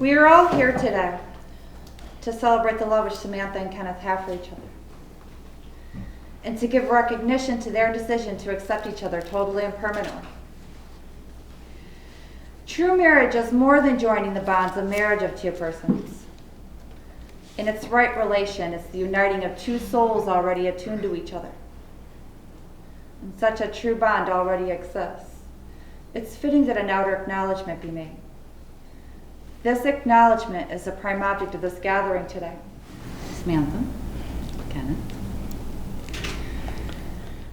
We are all here today to celebrate the love which Samantha and Kenneth have for each other, and to give recognition to their decision to accept each other totally and permanently. True marriage is more than joining the bonds of marriage of two persons. In its right relation, it's the uniting of two souls already attuned to each other. And such a true bond already exists. It's fitting that an outer acknowledgement be made. This acknowledgement is the prime object of this gathering today. Samantha, Kenneth,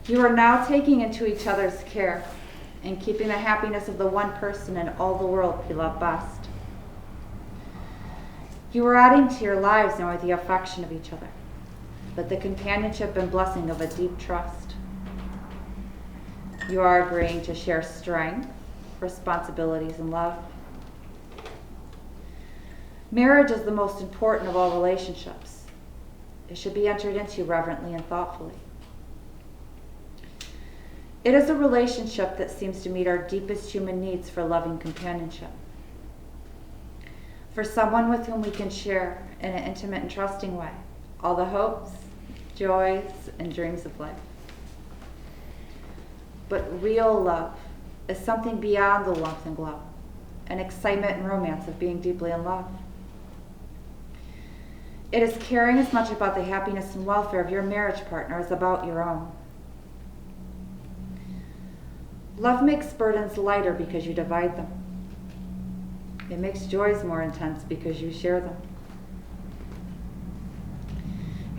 you are now taking into each other's care and keeping the happiness of the one person in all the world you love best. You are adding to your lives not only the affection of each other, but the companionship and blessing of a deep trust. You are agreeing to share strength, responsibilities, and love. Marriage is the most important of all relationships. It should be entered into reverently and thoughtfully. It is a relationship that seems to meet our deepest human needs for loving companionship. For someone with whom we can share in an intimate and trusting way all the hopes, joys, and dreams of life. But real love is something beyond the warmth and glow, and excitement and romance of being deeply in love. It is caring as much about the happiness and welfare of your marriage partner as about your own. Love makes burdens lighter because you divide them. It makes joys more intense because you share them.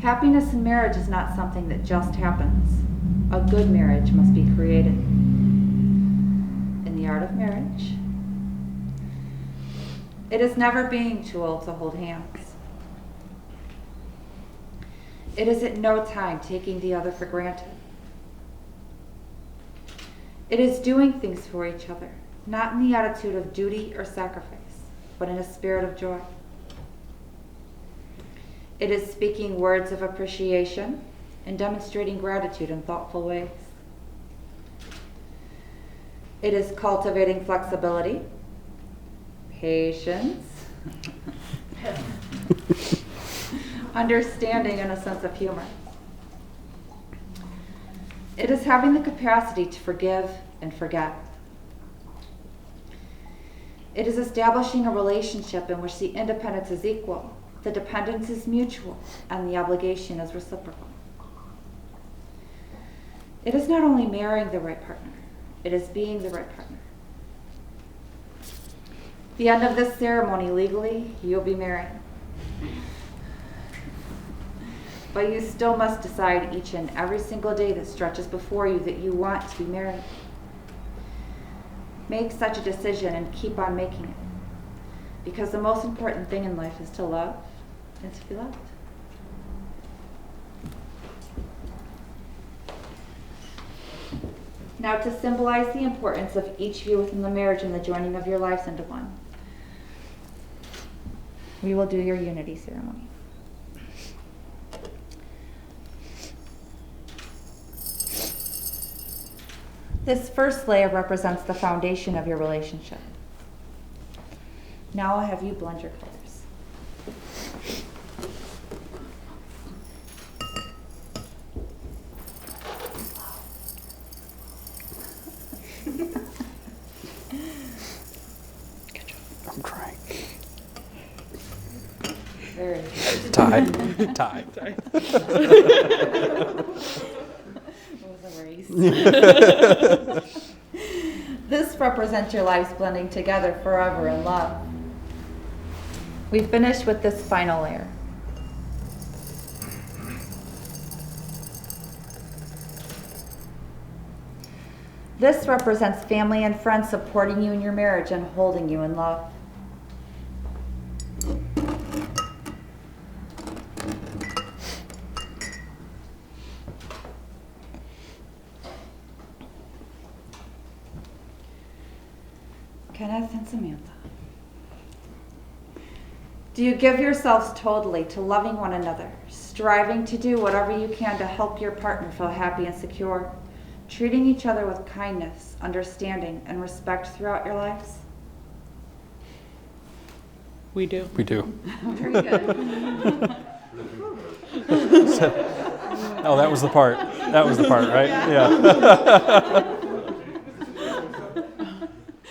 Happiness in marriage is not something that just happens. A good marriage must be created. In the art of marriage, it is never being too old to hold hands. It is at no time taking the other for granted. It is doing things for each other, not in the attitude of duty or sacrifice, but in a spirit of joy. It is speaking words of appreciation and demonstrating gratitude in thoughtful ways. It is cultivating flexibility, patience, understanding, and a sense of humor. It is having the capacity to forgive and forget. It is establishing a relationship in which the independence is equal, the dependence is mutual, and the obligation is reciprocal. It is not only marrying the right partner, it is being the right partner. At the end of this ceremony, legally, you'll be married. But you still must decide each and every single day that stretches before you that you want to be married. Make such a decision and keep on making it. Because the most important thing in life is to love and to be loved. Now, to symbolize the importance of each of you within the marriage and the joining of your lives into one, we will do your unity ceremony. This first layer represents the foundation of your relationship. Now I'll have you blend your colors. I'm trying. Very good. Tied. This represents your lives blending together forever in love. We finished with this final layer. This represents family and friends supporting you in your marriage and holding you in love. Kenneth and Samantha, do you give yourselves totally to loving one another, striving to do whatever you can to help your partner feel happy and secure, treating each other with kindness, understanding, and respect throughout your lives? We do. We do. Very good. Oh, that was the part. That was the part, right? Yeah.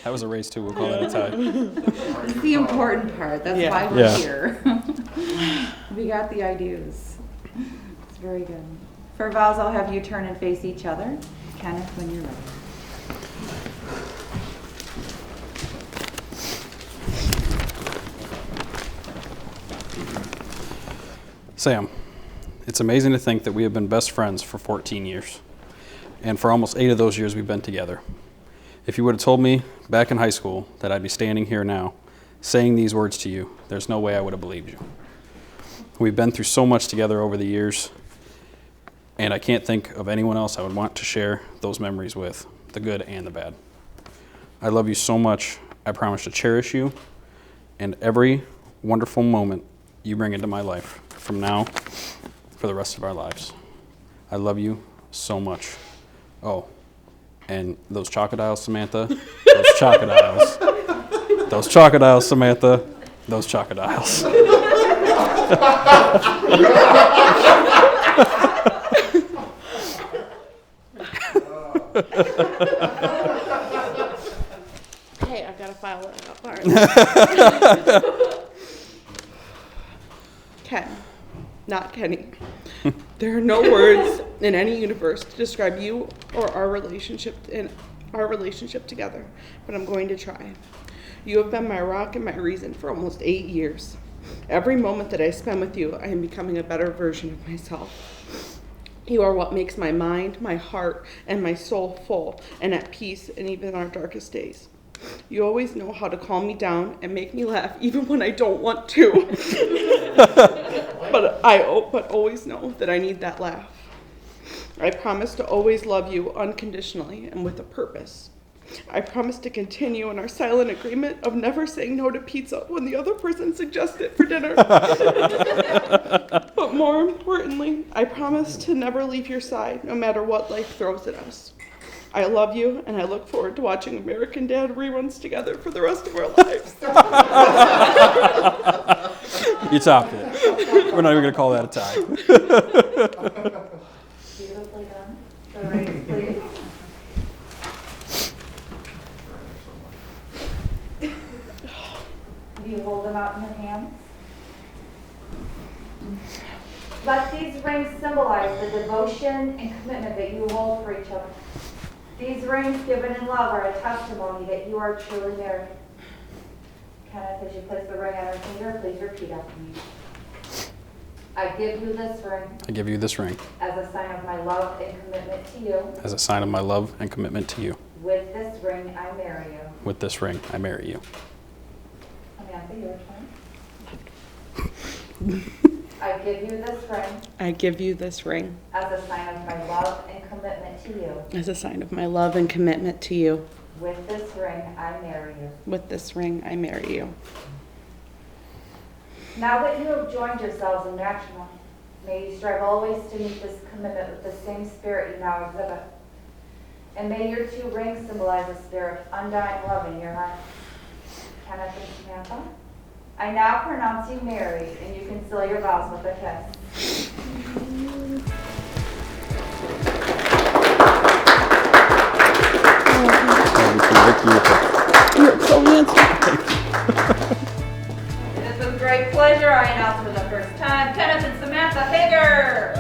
That was a race too. We'll call that a tie. It's the important part. That's Yeah. why we're Yeah. here. We got the ideas. It's very good. For vows, I'll have you turn and face each other. Kenneth, when you're ready. Sam, it's amazing to think that we have been best friends for 14 years. And for almost 8 of those years we've been together. If you would have told me back in high school that I'd be standing here now saying these words to you, there's no way I would have believed you. We've been through so much together over the years, and I can't think of anyone else I would want to share those memories with, the good and the bad. I love you so much. I promise to cherish you and every wonderful moment you bring into my life from now for the rest of our lives. I love you so much. Oh, and those crocodiles, Samantha, those crocodiles. Those crocodiles, Samantha, those crocodiles. Hey, I gotta file that up. All right. Ken, not Kenny. There are no words in any universe to describe you or our relationship together, but I'm going to try. You have been my rock and my reason for almost 8 years. Every moment that I spend with you, I am becoming a better version of myself. You are what makes my mind, my heart, and my soul full and at peace in even our darkest days. You always know how to calm me down and make me laugh even when I don't want to. but always know that I need that laugh. I promise to always love you unconditionally and with a purpose. I promise to continue in our silent agreement of never saying no to pizza when the other person suggests it for dinner. But more importantly, I promise to never leave your side no matter what life throws at us. I love you, and I look forward to watching American Dad reruns together for the rest of our lives. You topped it. We're not even going to call that a tie. Beautifully done. So raise, please. Do you hold them out in your hands? Let these rings symbolize the devotion and commitment that you hold for each other. These rings given in love are a testimony that you are truly married. Kenneth, as you place the ring on her finger, please repeat after me. I give you this ring. I give you this ring As a sign of my love and commitment to you. as a sign of my love and commitment to you. With this ring, I marry you. With this ring, I marry you. Samantha, your turn. I give you this ring. I give you this ring As a sign of my love and commitment to you. as a sign of my love and commitment to you. With this ring, I marry you. With this ring, I marry you. Now that you have joined yourselves in matrimony, may you strive always to meet this commitment with the same spirit you now exhibit. And may your 2 rings symbolize a spirit of undying love in your heart. Kenneth and Samantha, I now pronounce you married, and you can seal your vows with a kiss. You're so handsome. It is with great pleasure I announce for the first time Kenneth and Samantha Hager.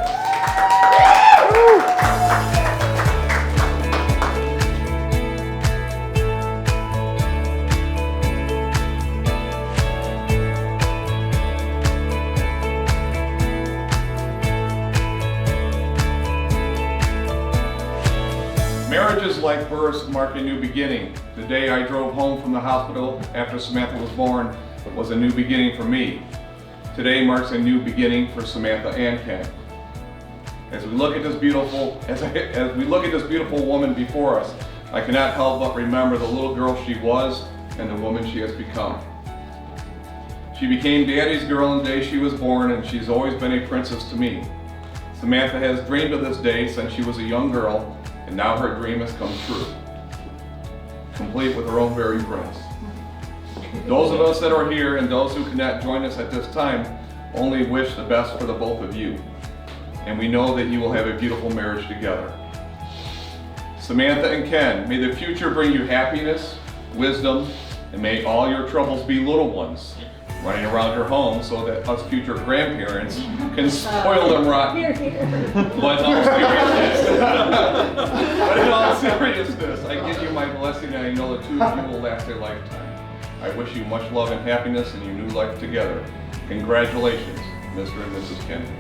Marriages like births mark a new beginning. The day I drove home from the hospital after Samantha was born was a new beginning for me. Today marks a new beginning for Samantha and Ken. As we look at this beautiful, woman before us, I cannot help but remember the little girl she was and the woman she has become. She became Daddy's girl on the day she was born, and she's always been a princess to me. Samantha has dreamed of this day since she was a young girl, and now her dream has come true, complete with her own very prince. Those of us that are here and those who cannot join us at this time only wish the best for the both of you. And we know that you will have a beautiful marriage together. Samantha and Ken, may the future bring you happiness, wisdom, and may all your troubles be little ones, running around your home so that us future grandparents can spoil them rotten. But in all seriousness, I give you my blessing and I know the two of you will last a lifetime. I wish you much love and happiness in your new life together. Congratulations, Mr. and Mrs. Kenneth.